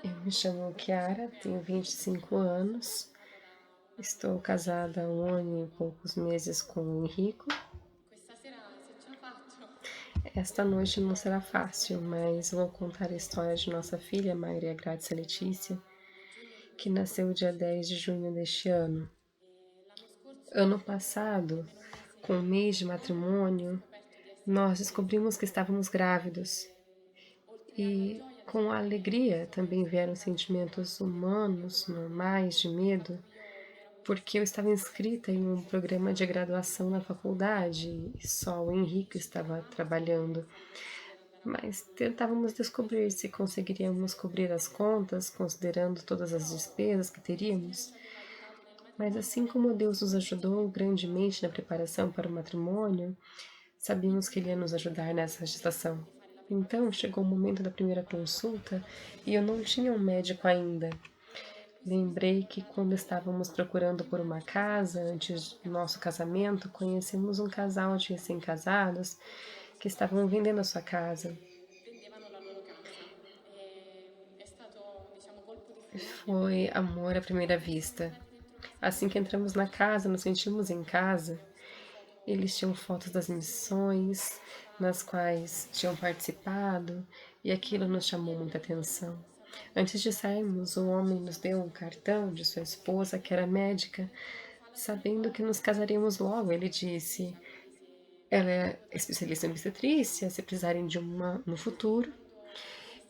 Eu me chamo Chiara, tenho 25 anos, estou casada há 1 ano e poucos meses com o Henrico. Esta noite não será fácil, mas vou contar a história de nossa filha, Maria Grazia Letícia, que nasceu dia 10 de junho deste ano. Ano passado, com um mês de matrimônio, nós descobrimos que estávamos grávidos. E com a alegria também vieram sentimentos humanos, normais, de medo, porque eu estava inscrita em um programa de graduação na faculdade e só o Henrique estava trabalhando. Mas tentávamos descobrir se conseguiríamos cobrir as contas, considerando todas as despesas que teríamos. Mas assim como Deus nos ajudou grandemente na preparação para o matrimônio, sabíamos que Ele ia nos ajudar nessa gestação. Então chegou o momento da primeira consulta e eu não tinha um médico ainda. Lembrei que quando estávamos procurando por uma casa antes do nosso casamento, conhecemos um casal de recém-casados que estavam vendendo a sua casa. Foi amor à primeira vista. Assim que entramos na casa, nos sentimos em casa. Eles tinham fotos das missões nas quais tinham participado e aquilo nos chamou muita atenção. Antes de sairmos, o homem nos deu um cartão de sua esposa, que era médica. Sabendo que nos casaríamos logo, ele disse: ela é especialista em obstetrícia, se precisarem de uma no futuro.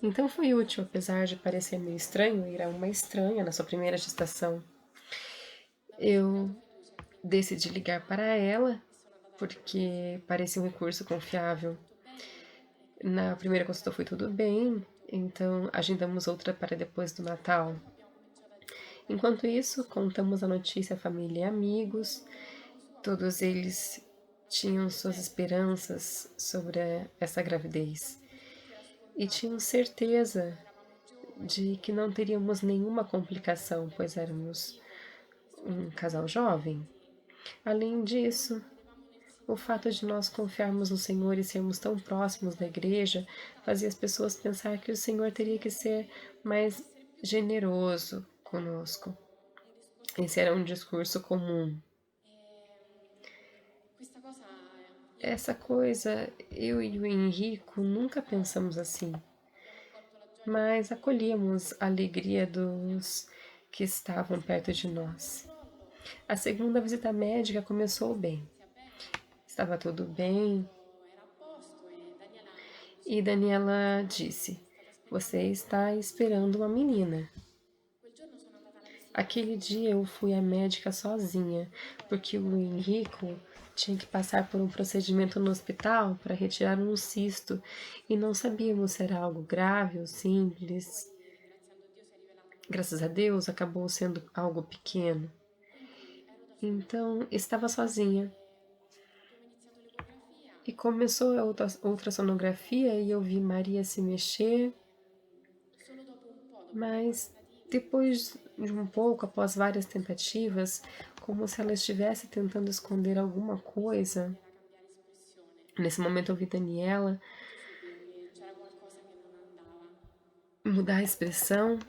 Então foi útil, apesar de parecer meio estranho ir a uma estranha na sua primeira gestação. Eu decidi ligar para ela, porque parecia um recurso confiável. Na primeira consulta foi tudo bem, então agendamos outra para depois do Natal. Enquanto isso, contamos a notícia à família e amigos. Todos eles tinham suas esperanças sobre essa gravidez e tinham certeza de que não teríamos nenhuma complicação, pois éramos um casal jovem. Além disso, o fato de nós confiarmos no Senhor e sermos tão próximos da igreja fazia as pessoas pensar que o Senhor teria que ser mais generoso conosco. Esse era um discurso comum. Essa coisa, eu e o Henrico nunca pensamos assim, mas acolhíamos a alegria dos que estavam perto de nós. A segunda visita médica começou bem. Estava tudo bem, e Daniela disse: você está esperando uma menina. Aquele dia eu fui à médica sozinha, porque o Henrico tinha que passar por um procedimento no hospital para retirar um cisto e não sabíamos se era algo grave ou simples. Graças a Deus acabou sendo algo pequeno. Então estava sozinha. E começou a ultrassonografia e eu vi Maria se mexer, mas depois de um pouco, após várias tentativas, como se ela estivesse tentando esconder alguma coisa. Nesse momento eu vi Daniela mudar a expressão,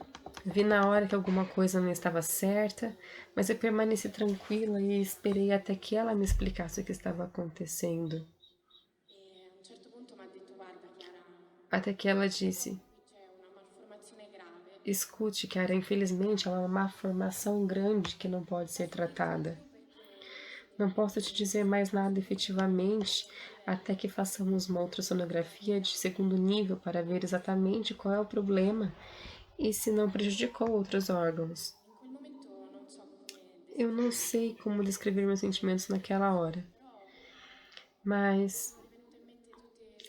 vi na hora que alguma coisa não estava certa, mas eu permaneci tranquila e esperei até que ela me explicasse o que estava acontecendo. Até que ela disse: escute, Chiara, infelizmente ela é uma malformação grande que não pode ser tratada. Não posso te dizer mais nada efetivamente até que façamos uma ultrassonografia de segundo nível para ver exatamente qual é o problema e se não prejudicou outros órgãos. Eu não sei como descrever meus sentimentos naquela hora, mas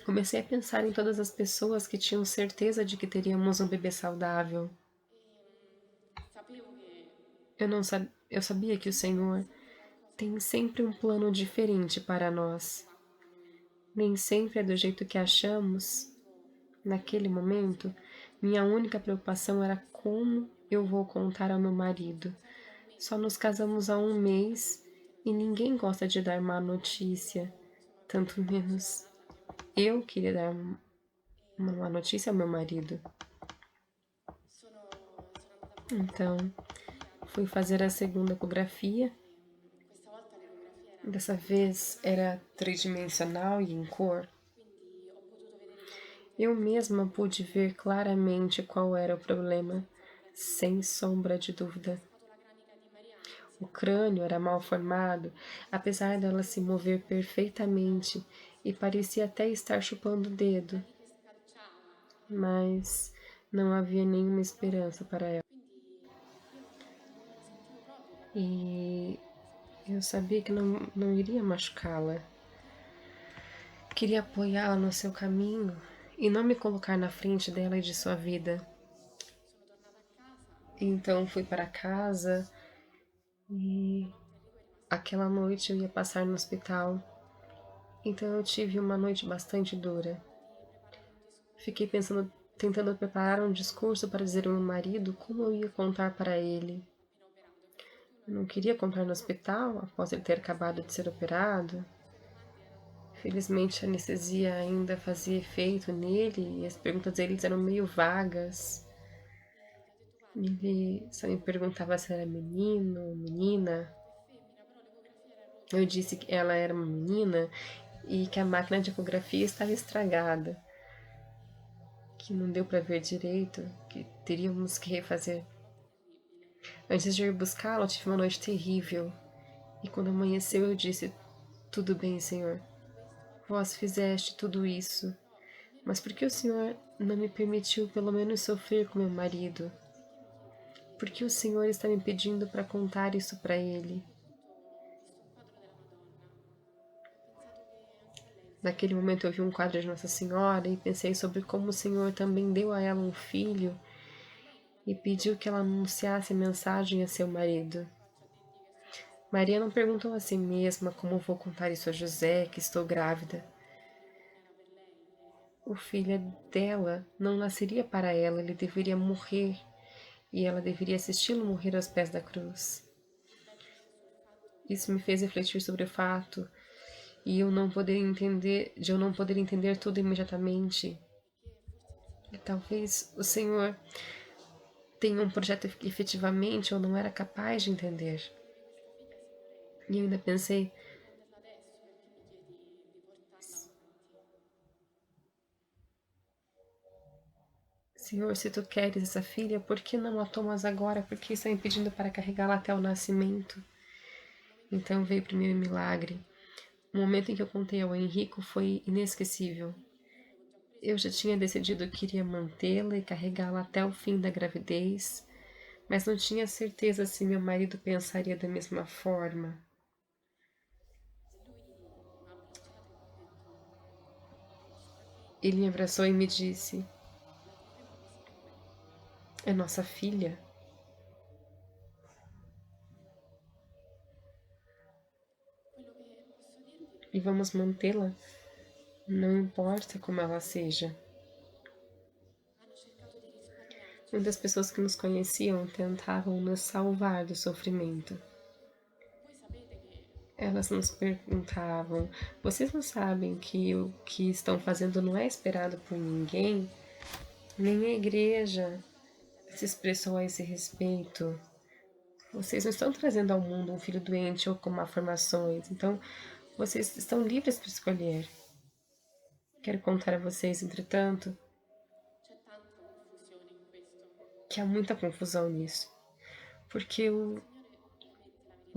comecei a pensar em todas as pessoas que tinham certeza de que teríamos um bebê saudável. Eu sabia que o Senhor tem sempre um plano diferente para nós. Nem sempre é do jeito que achamos. Naquele momento, minha única preocupação era como eu vou contar ao meu marido. Só nos casamos há 1 mês e ninguém gosta de dar má notícia, tanto menos Eu queria dar uma má notícia ao meu marido. Então, fui fazer a segunda ecografia. Dessa vez era tridimensional e em cor. Eu mesma pude ver claramente qual era o problema, sem sombra de dúvida. O crânio era mal formado, apesar dela se mover perfeitamente e parecia até estar chupando o dedo, mas não havia nenhuma esperança para ela. E eu sabia que não iria machucá-la. Queria apoiá-la no seu caminho e não me colocar na frente dela e de sua vida. Então fui para casa e aquela noite eu ia passar no hospital. Então eu tive uma noite bastante dura. Fiquei pensando, tentando preparar um discurso para dizer ao meu marido como eu ia contar para ele. Eu não queria contar no hospital após ele ter acabado de ser operado. Felizmente a anestesia ainda fazia efeito nele e as perguntas deles eram meio vagas. Ele só me perguntava se era menino ou menina. Eu disse que ela era uma menina e que a máquina de ecografia estava estragada, que não deu para ver direito, que teríamos que refazer. Antes de ir buscá-la, tive uma noite terrível, e quando amanheceu eu disse: tudo bem, Senhor, vós fizeste tudo isso, mas por que o Senhor não me permitiu pelo menos sofrer com meu marido? Por que o Senhor está me pedindo para contar isso para ele? Naquele momento eu vi um quadro de Nossa Senhora e pensei sobre como o Senhor também deu a ela um filho e pediu que ela anunciasse a mensagem a seu marido. Maria não perguntou a si mesma como vou contar isso a José, que estou grávida. O filho dela não nasceria para ela, ele deveria morrer e ela deveria assisti-lo morrer aos pés da cruz. Isso me fez refletir sobre o fato e eu não poder entender tudo imediatamente. E talvez o Senhor tenha um projeto que efetivamente eu não era capaz de entender. E eu ainda pensei, Senhor, se tu queres essa filha, por que não a tomas agora? Por que está me pedindo para carregá-la até o nascimento? Então veio primeiro o milagre. O momento em que eu contei ao Henrico foi inesquecível. Eu já tinha decidido que iria mantê-la e carregá-la até o fim da gravidez, mas não tinha certeza se meu marido pensaria da mesma forma. Ele me abraçou e me disse: é nossa filha. E vamos mantê-la, não importa como ela seja. Muitas pessoas que nos conheciam tentavam nos salvar do sofrimento. Elas nos perguntavam: vocês não sabem que o que estão fazendo não é esperado por ninguém? Nem a igreja se expressou a esse respeito. Vocês não estão trazendo ao mundo um filho doente ou com malformações, então vocês estão livres para escolher. Quero contar a vocês, entretanto, que há muita confusão nisso, porque o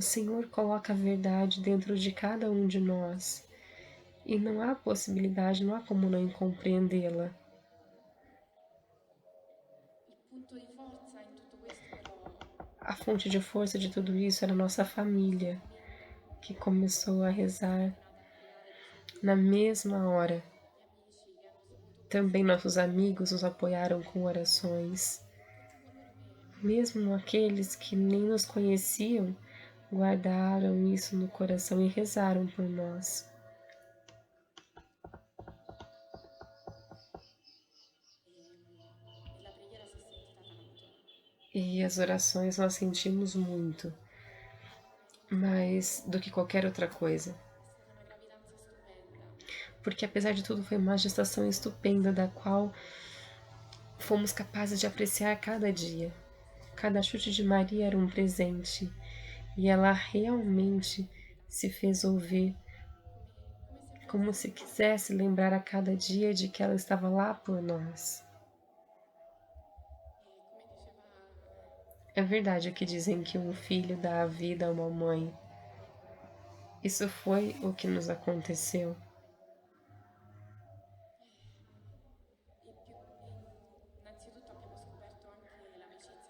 Senhor coloca a verdade dentro de cada um de nós e não há possibilidade, não há como não compreendê-la. A fonte de força de tudo isso era a nossa família, que começou a rezar na mesma hora. Também nossos amigos nos apoiaram com orações. Mesmo aqueles que nem nos conheciam guardaram isso no coração e rezaram por nós. E as orações nós sentimos muito, mais do que qualquer outra coisa. porque apesar de tudo foi uma gestação estupenda, da qual fomos capazes de apreciar cada dia. Cada chute de Maria era um presente, e ela realmente se fez ouvir, como se quisesse lembrar a cada dia de que ela estava lá por nós. É verdade o que dizem que um filho dá a vida a uma mãe. Isso foi o que nos aconteceu.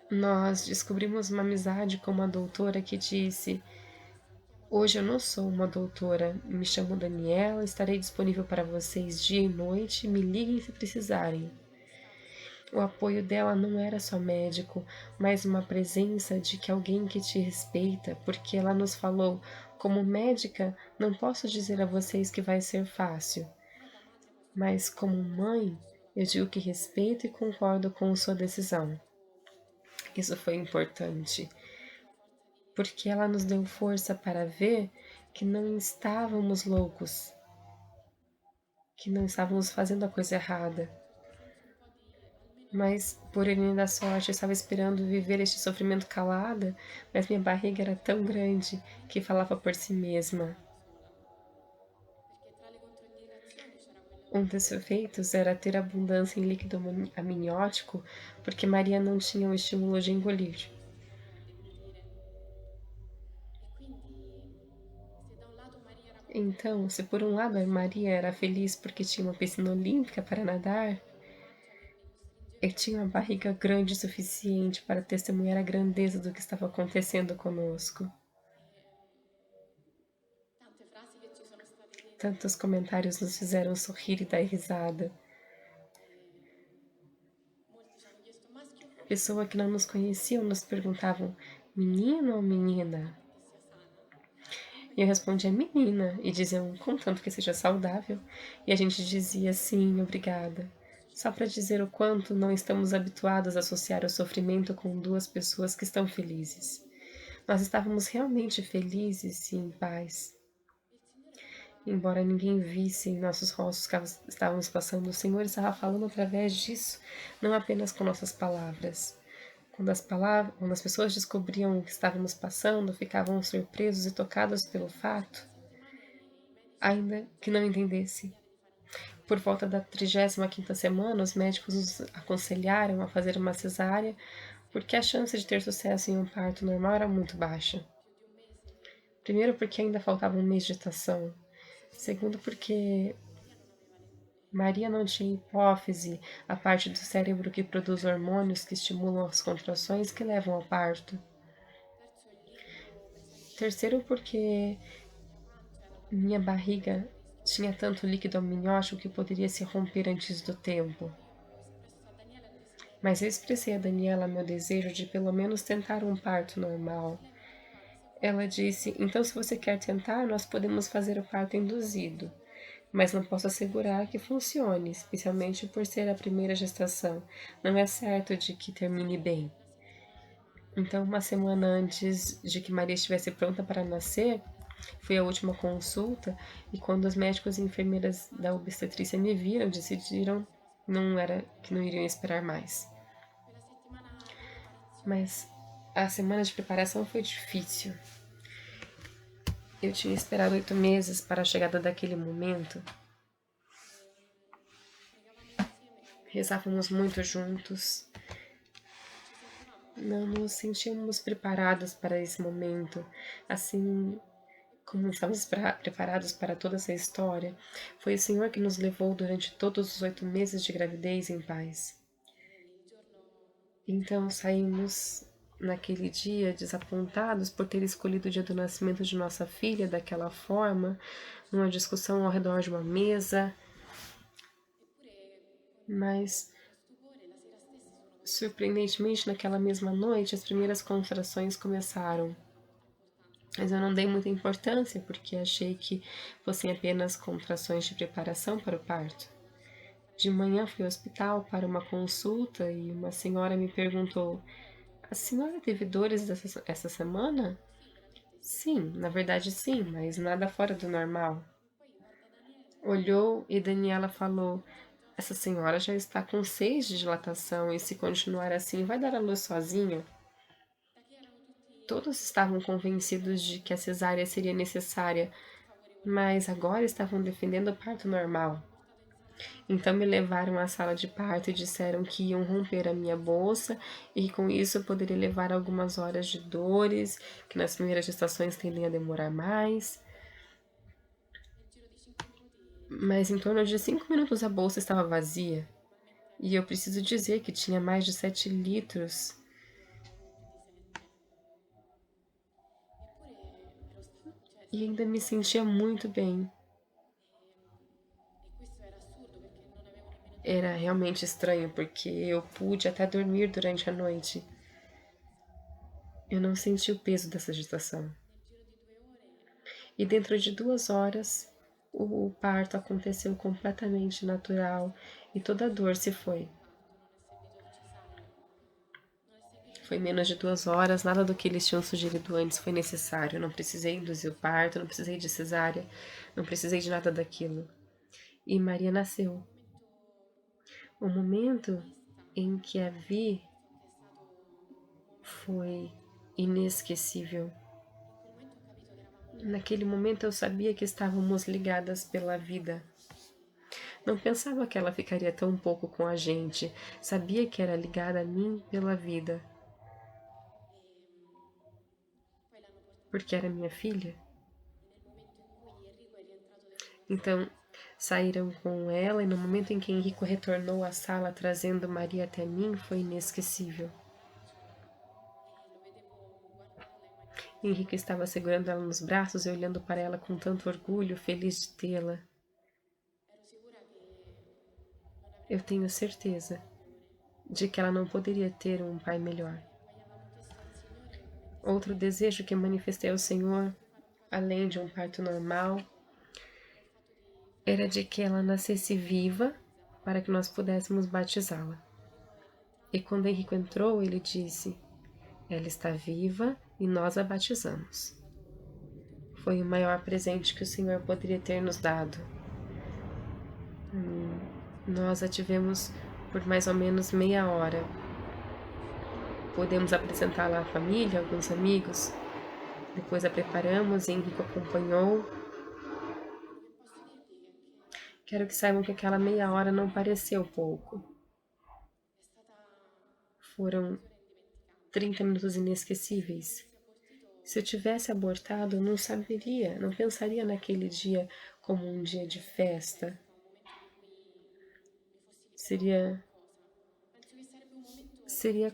Nós descobrimos uma amizade com uma doutora que disse: Hoje eu não sou uma doutora, me chamo Daniela, estarei disponível para vocês dia e noite, me liguem se precisarem. O apoio dela não era só médico, mas uma presença de que alguém que te respeita, porque ela nos falou: como médica, não posso dizer a vocês que vai ser fácil, mas como mãe, eu digo que respeito e concordo com sua decisão. Isso foi importante, porque ela nos deu força para ver que não estávamos loucos, que não estávamos fazendo a coisa errada. Mas, por ironia da sorte, eu estava esperando viver este sofrimento calada, mas minha barriga era tão grande que falava por si mesma. Um dos efeitos era ter abundância em líquido amniótico, porque Maria não tinha o estímulo de engolir. Então, se por um lado a Maria era feliz porque tinha uma piscina olímpica para nadar, eu tinha uma barriga grande o suficiente para testemunhar a grandeza do que estava acontecendo conosco. Tantos comentários nos fizeram sorrir e dar risada. Pessoas que não nos conheciam nos perguntavam: menino ou menina? E eu respondia: menina, e diziam: contanto que seja saudável. E a gente dizia: sim, obrigada. Só para dizer o quanto não estamos habituados a associar o sofrimento com duas pessoas que estão felizes. Nós estávamos realmente felizes e em paz. Embora ninguém visse em nossos rostos que estávamos passando, o Senhor estava falando através disso, não apenas com nossas palavras. Quando as pessoas descobriam o que estávamos passando, ficavam surpresos e tocados pelo fato, ainda que não entendesse. Por volta da 35ª semana, os médicos nos aconselharam a fazer uma cesárea, porque a chance de ter sucesso em um parto normal era muito baixa. Primeiro, porque ainda faltava um mês de gestação. Segundo, porque Maria não tinha hipófise, a parte do cérebro que produz hormônios que estimulam as contrações que levam ao parto. Terceiro, porque minha barriga tinha tanto líquido amniótico que poderia se romper antes do tempo. Mas eu expressei a Daniela meu desejo de pelo menos tentar um parto normal. Ela disse: então, se você quer tentar, nós podemos fazer o parto induzido, mas não posso assegurar que funcione, especialmente por ser a primeira gestação. Não é certo de que termine bem. Então, uma semana antes de que Maria estivesse pronta para nascer, foi a última consulta, e quando os médicos e enfermeiras da obstetrícia me viram, decidiram que não iriam esperar mais. Mas a semana de preparação foi difícil. Eu tinha esperado 8 meses para a chegada daquele momento. Rezávamos muito juntos. Não nos sentíamos preparados para esse momento, assim como estávamos preparados para toda essa história. Foi o Senhor que nos levou durante todos os 8 meses de gravidez em paz. Então saímos naquele dia desapontados por ter escolhido o dia do nascimento de nossa filha daquela forma, numa discussão ao redor de uma mesa. Mas, surpreendentemente, naquela mesma noite, as primeiras contrações começaram. Mas eu não dei muita importância, porque achei que fossem apenas contrações de preparação para o parto. De manhã fui ao hospital para uma consulta e uma senhora me perguntou: a senhora teve dores essa semana? Sim, na verdade sim, mas nada fora do normal. Olhou e Daniela falou: essa senhora já está com 6 de dilatação e, se continuar assim, vai dar à luz sozinha. Todos estavam convencidos de que a cesárea seria necessária, mas agora estavam defendendo o parto normal. Então me levaram à sala de parto e disseram que iam romper a minha bolsa e que com isso eu poderia levar algumas horas de dores, que nas primeiras gestações tendem a demorar mais. Mas em torno de 5 minutos a bolsa estava vazia. E eu preciso dizer que tinha mais de 7 litros. E ainda me sentia muito bem. Era realmente estranho, porque eu pude até dormir durante a noite. Eu não senti o peso dessa gestação. E dentro de 2 horas, o parto aconteceu completamente natural e toda a dor se foi. Foi menos de 2 horas, nada do que eles tinham sugerido antes foi necessário. Eu não precisei induzir o parto, não precisei de cesárea, não precisei de nada daquilo. E Maria nasceu. O momento em que a vi foi inesquecível. Naquele momento eu sabia que estávamos ligadas pela vida. Não pensava que ela ficaria tão pouco com a gente. Sabia que era ligada a mim pela vida. Porque era minha filha. Então, saíram com ela e no momento em que Henrico retornou à sala trazendo Maria até mim, foi inesquecível. Henrico estava segurando ela nos braços e olhando para ela com tanto orgulho, feliz de tê-la. Eu tenho certeza de que ela não poderia ter um pai melhor. Outro desejo que manifestei ao Senhor, além de um parto normal, era de que ela nascesse viva para que nós pudéssemos batizá-la. E quando Henrico entrou, ele disse: ela está viva e nós a batizamos. Foi o maior presente que o Senhor poderia ter nos dado. Nós a tivemos por mais ou menos meia hora. Podemos apresentá-la à família, alguns amigos. Depois a preparamos e Henrico acompanhou. Quero que saibam que aquela meia hora não pareceu pouco. Foram 30 minutos inesquecíveis. Se eu tivesse abortado, eu não saberia, não pensaria naquele dia como um dia de festa. Seria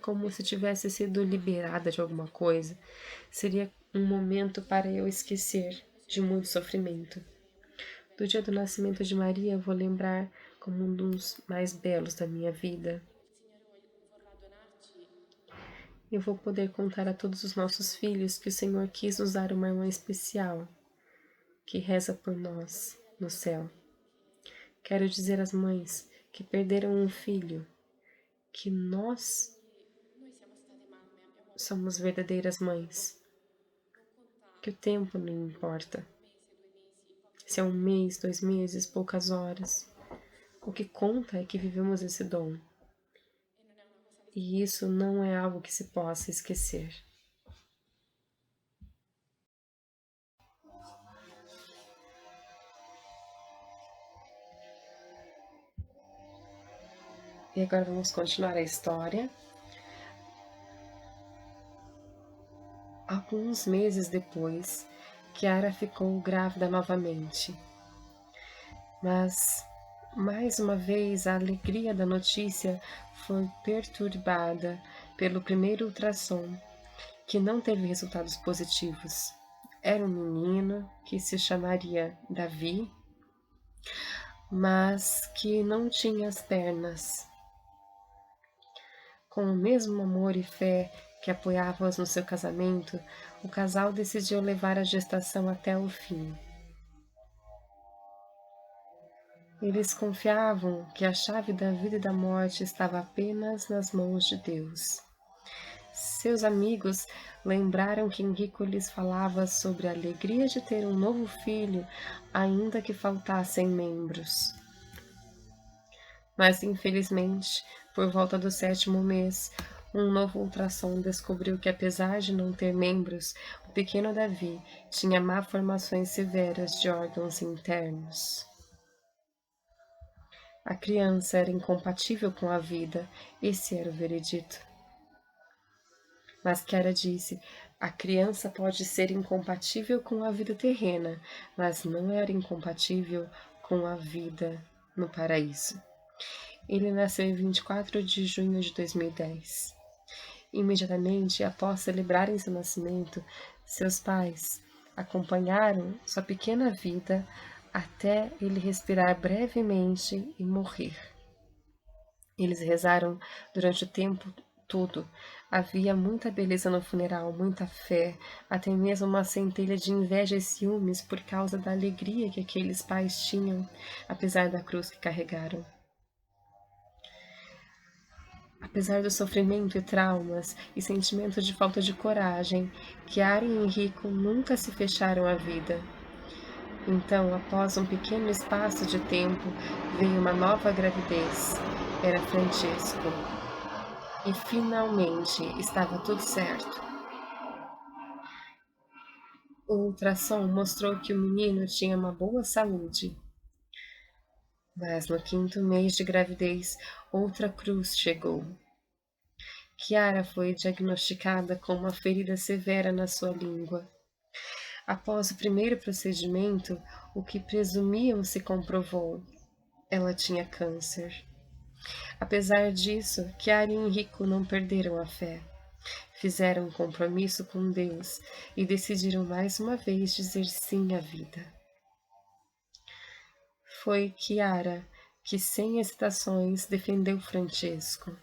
como se tivesse sido liberada de alguma coisa. Seria um momento para eu esquecer de muito sofrimento. Do dia do nascimento de Maria, eu vou lembrar como um dos mais belos da minha vida. Eu vou poder contar a todos os nossos filhos que o Senhor quis nos dar uma irmã especial, que reza por nós no céu. Quero dizer às mães que perderam um filho, que nós somos verdadeiras mães, que o tempo não importa. Se é um mês, 2 meses, poucas horas. O que conta é que vivemos esse dom. E isso não é algo que se possa esquecer. E agora vamos continuar a história. Alguns meses depois, Chiara ficou grávida novamente. Mas, mais uma vez, a alegria da notícia foi perturbada pelo primeiro ultrassom, que não teve resultados positivos. Era um menino que se chamaria Davi, mas que não tinha as pernas. Com o mesmo amor e fé que apoiava-os no seu casamento, o casal decidiu levar a gestação até o fim. Eles confiavam que a chave da vida e da morte estava apenas nas mãos de Deus. Seus amigos lembraram que Henrico lhes falava sobre a alegria de ter um novo filho, ainda que faltassem membros. Mas, infelizmente, por volta do 7º mês, um novo ultrassom descobriu que, apesar de não ter membros, o pequeno Davi tinha malformações severas de órgãos internos. A criança era incompatível com a vida, esse era o veredito. Mas Chiara disse: a criança pode ser incompatível com a vida terrena, mas não era incompatível com a vida no paraíso. Ele nasceu em 24 de junho de 2010. Imediatamente após celebrarem seu nascimento, seus pais acompanharam sua pequena vida até ele respirar brevemente e morrer. Eles rezaram durante o tempo todo. Havia muita beleza no funeral, muita fé, até mesmo uma centelha de inveja e ciúmes por causa da alegria que aqueles pais tinham, apesar da cruz que carregaram. Apesar do sofrimento e traumas e sentimento de falta de coragem, Chiara e Henrico nunca se fecharam à vida. Então, após um pequeno espaço de tempo, veio uma nova gravidez. Era Francesco. E finalmente estava tudo certo. O ultrassom mostrou que o menino tinha uma boa saúde. Mas no 5º mês de gravidez, outra cruz chegou. Chiara foi diagnosticada com uma ferida severa na sua língua. Após o primeiro procedimento, o que presumiam se comprovou. Ela tinha câncer. Apesar disso, Chiara e Henrico não perderam a fé. Fizeram um compromisso com Deus e decidiram mais uma vez dizer sim à vida. Foi Chiara que, sem hesitações, defendeu Francesco.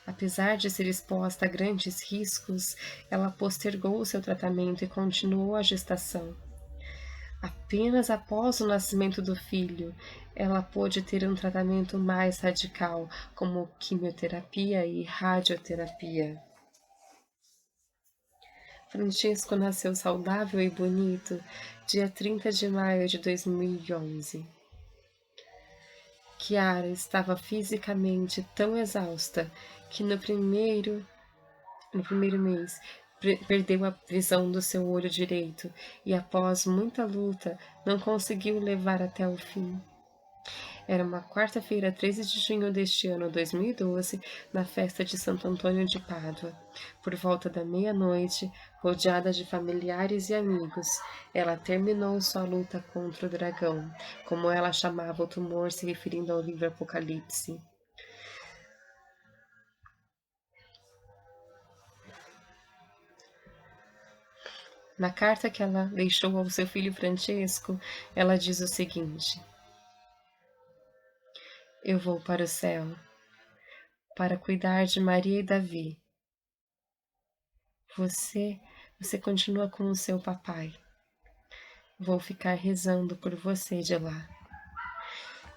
Apesar de ser exposta a grandes riscos, ela postergou o seu tratamento e continuou a gestação. Apenas após o nascimento do filho, ela pôde ter um tratamento mais radical, como quimioterapia e radioterapia. Francesco nasceu saudável e bonito, dia 30 de maio de 2011. Chiara estava fisicamente tão exausta que no primeiro mês perdeu a visão do seu olho direito e, após muita luta, não conseguiu levar até o fim. Era uma quarta-feira, 13 de junho deste ano 2012, na festa de Santo Antônio de Pádua. Por volta da meia-noite, rodeada de familiares e amigos, ela terminou sua luta contra o dragão, como ela chamava o tumor, se referindo ao livro Apocalipse. Na carta que ela deixou ao seu filho Francesco, ela diz o seguinte: eu vou para o céu para cuidar de Maria e Davi. Você continua com o seu papai. Vou ficar rezando por você de lá.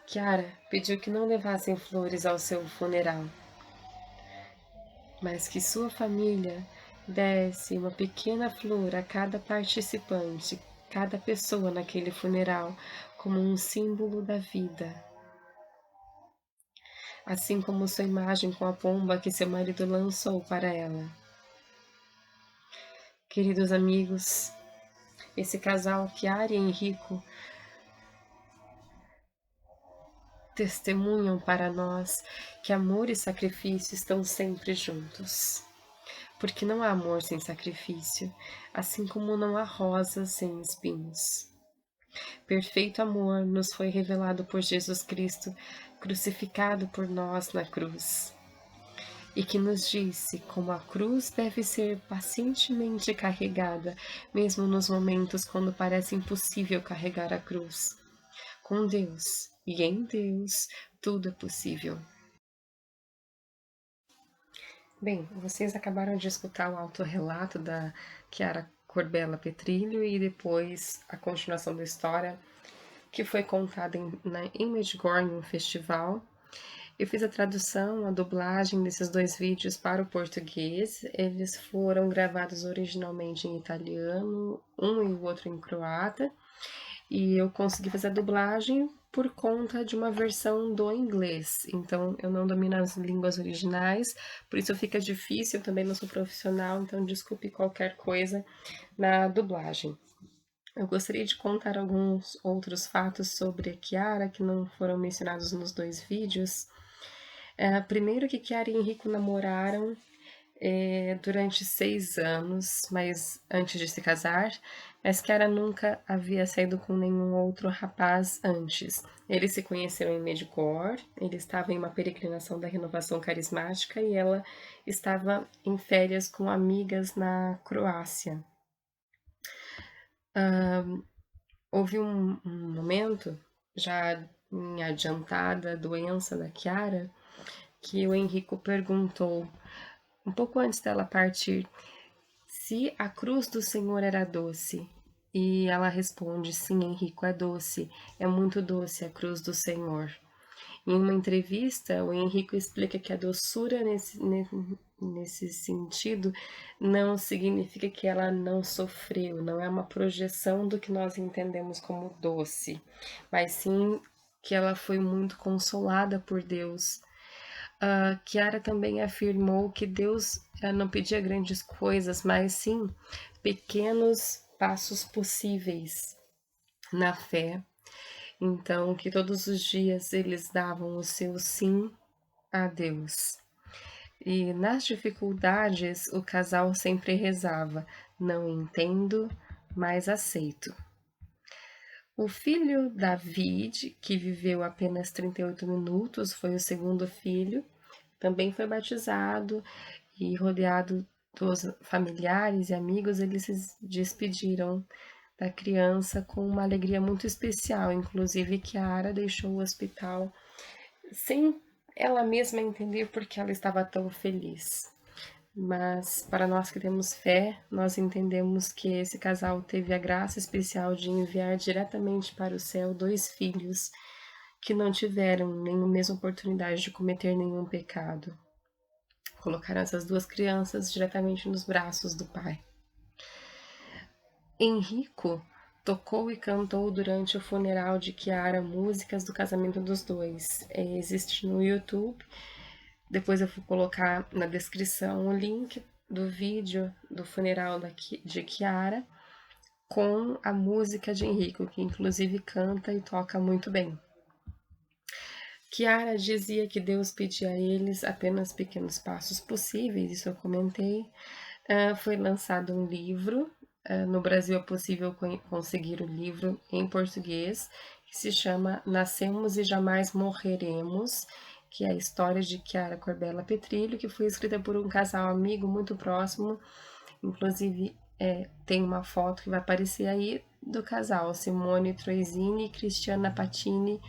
Chiara pediu que não levassem flores ao seu funeral, mas que sua família desse uma pequena flor a cada participante, cada pessoa naquele funeral, como um símbolo da vida. Assim como sua imagem com a pomba que seu marido lançou para ela. Queridos amigos, esse casal, Chiara e Henrico, testemunham para nós que amor e sacrifício estão sempre juntos. Porque não há amor sem sacrifício, assim como não há rosas sem espinhos. Perfeito amor nos foi revelado por Jesus Cristo, crucificado por nós na cruz, e que nos disse como a cruz deve ser pacientemente carregada, mesmo nos momentos quando parece impossível carregar a cruz. Com Deus e em Deus, tudo é possível. Bem, vocês acabaram de escutar o autorrelato da Chiara Corbella Petrilho e depois a continuação da história que foi contada em Medjugorje, em um festival. Eu fiz a tradução, a dublagem desses 2 vídeos para o português. Eles foram gravados originalmente em italiano, um e o outro em croata, e eu consegui fazer a dublagem por conta de uma versão do inglês. Então eu não domino as línguas originais, por isso fica difícil, eu também não sou profissional, então desculpe qualquer coisa na dublagem. Eu gostaria de contar alguns outros fatos sobre a Chiara que não foram mencionados nos 2 vídeos. Primeiro que Chiara e Henrico namoraram durante 6 anos, mas antes de se casar, mas Chiara nunca havia saído com nenhum outro rapaz antes. Eles se conheceram em Medjugorje, ele estava em uma peregrinação da renovação carismática e ela estava em férias com amigas na Croácia. Houve um momento, já em adiantada doença da Chiara, que o Henrico perguntou, um pouco antes dela partir, se a cruz do Senhor era doce. E ela responde, sim, Henrico, é doce, é muito doce a cruz do Senhor. Em uma entrevista, o Henrico explica que a doçura nesse sentido não significa que ela não sofreu, não é uma projeção do que nós entendemos como doce, mas sim que ela foi muito consolada por Deus. Chiara também afirmou que Deus não pedia grandes coisas, mas sim pequenos passos possíveis na fé. Então, que todos os dias eles davam o seu sim a Deus. E nas dificuldades, o casal sempre rezava: não entendo, mas aceito. O filho David, que viveu apenas 38 minutos, foi o segundo filho, também foi batizado e rodeado dos familiares e amigos, eles se despediram da criança com uma alegria muito especial, inclusive Chiara deixou o hospital sem ela mesma entender por que ela estava tão feliz. Mas para nós que temos fé, nós entendemos que esse casal teve a graça especial de enviar diretamente para o céu 2 filhos que não tiveram nem a mesma oportunidade de cometer nenhum pecado. Colocaram essas 2 crianças diretamente nos braços do Pai. Henrico tocou e cantou durante o funeral de Chiara músicas do casamento dos dois. Existe no YouTube. Depois eu vou colocar na descrição o link do vídeo do funeral de Chiara com a música de Henrico, que inclusive canta e toca muito bem. Chiara dizia que Deus pedia a eles apenas pequenos passos possíveis, isso eu comentei. Foi lançado um livro, no Brasil é possível conseguir o livro em português, que se chama Nascemos e Jamais Morreremos, que é a história de Chiara Corbella Petrilho, que foi escrita por um casal amigo muito próximo, inclusive tem uma foto que vai aparecer aí do casal, Simone Troisini e Cristiana Patini,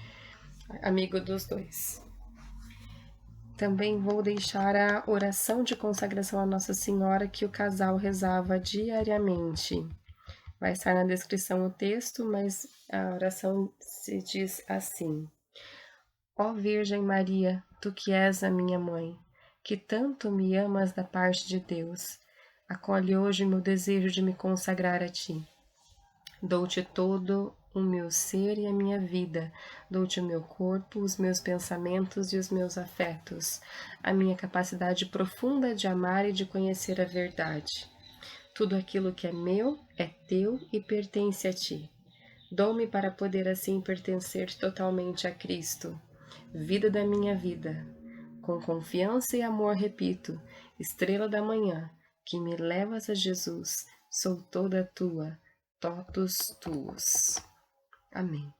amigo dos dois. Também vou deixar a oração de consagração a Nossa Senhora que o casal rezava diariamente. Vai estar na descrição o texto, mas a oração se diz assim: Ó Virgem Maria, tu que és a minha mãe, que tanto me amas da parte de Deus, acolhe hoje meu desejo de me consagrar a ti. Dou-te todo o meu ser e a minha vida, dou-te o meu corpo, os meus pensamentos e os meus afetos, a minha capacidade profunda de amar e de conhecer a verdade. Tudo aquilo que é meu é teu e pertence a ti. Dou-me para poder assim pertencer totalmente a Cristo, vida da minha vida. Com confiança e amor repito, estrela da manhã, que me levas a Jesus, sou toda tua, totus tuus. Amém.